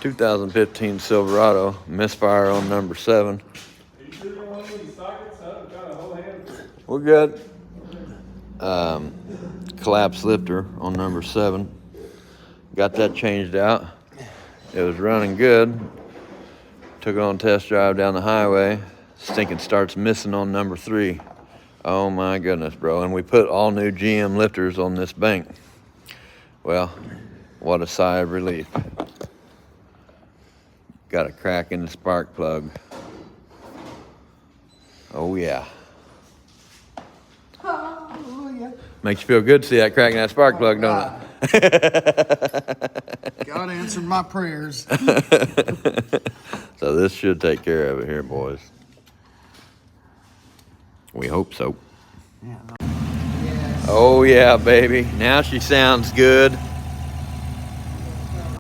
2015 Silverado, misfire on number 7. Are you sure you don't want any sockets? I've got a whole handful. We're good. Collapse lifter on number 7. Got that changed out. It was running good. Took it on test drive down the highway. Stinking starts missing on number 3. Oh my goodness, bro. And we put all new GM lifters on this bank. Well, what a sigh of relief. Got a crack in the spark plug. Oh yeah. Hallelujah. Makes you feel good to see that crack in that spark plug, don't it? God answered my prayers. So this should take care of it here, boys. We hope so. Yes. Oh yeah, baby. Now she sounds good.